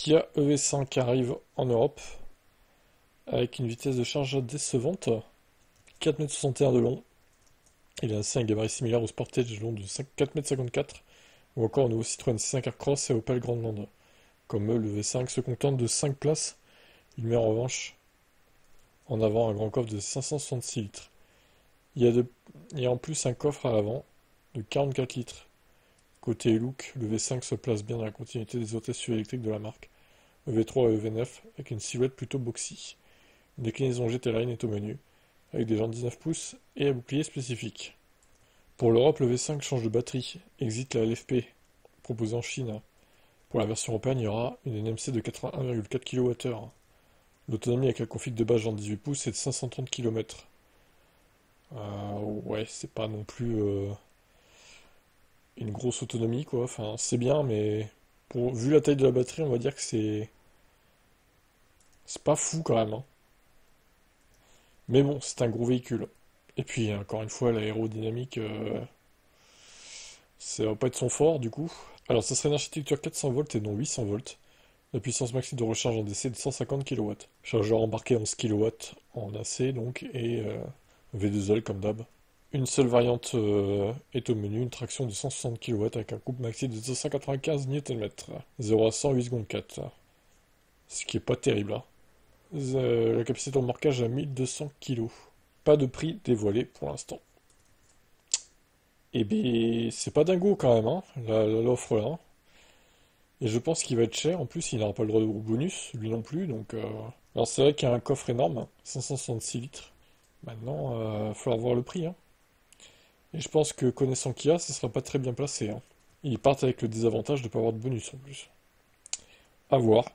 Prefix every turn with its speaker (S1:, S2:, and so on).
S1: Kia EV5 arrive en Europe avec une vitesse de charge décevante, 4,61 m de long. Il a ainsi un gabarit similaire au Sportage long de 4,54 m ou encore au nouveau Citroën C5 Aircross et Opel Grandland. Comme eux, le V5 se contente de 5 places. Il met en revanche en avant un grand coffre de 566 litres. Il y a en plus un coffre à l'avant de 44 litres. Côté look, le V5 se place bien dans la continuité des autres SUV électriques de la marque, EV3 et EV9, avec une silhouette plutôt boxy. Une déclinaison GT-Line est au menu, avec des jantes 19 pouces et un bouclier spécifique. Pour l'Europe, le V5 change de batterie, exit la LFP, proposée en Chine. Pour la version européenne, il y aura une NMC de 81,4 kWh. L'autonomie avec la config de base jante 18 pouces est de 530 km. Ouais, c'est pas non plus une grosse autonomie, quoi. Enfin, c'est bien, mais vu la taille de la batterie, on va dire que c'est pas fou quand même, hein. Mais bon, c'est un gros véhicule. Et puis, encore une fois, l'aérodynamique, ça va pas être son fort, du coup. Alors, ça serait une architecture 400 volts et non 800 volts. La puissance maximum de recharge en DC est de 150 kW. Chargeur embarqué 11 kW en AC, donc, et V2L comme d'hab. Une seule variante est au menu, une traction de 160 kW avec un couple maxi de 295 Nm. 0 à 100, 8 secondes 4. Ce qui est pas terrible, hein. La capacité de remorquage à 1200 kg. Pas de prix dévoilé pour l'instant. Et bien, c'est pas dingo quand même, hein, l'offre là. Et je pense qu'il va être cher. En plus, il n'aura pas le droit au bonus, lui non plus. Donc, alors c'est vrai qu'il y a un coffre énorme, 566 litres. Maintenant, il va falloir voir le prix, hein. Et je pense que connaissant Kia, ce sera pas très bien placé, hein. Ils partent avec le désavantage de ne pas avoir de bonus en plus. À voir.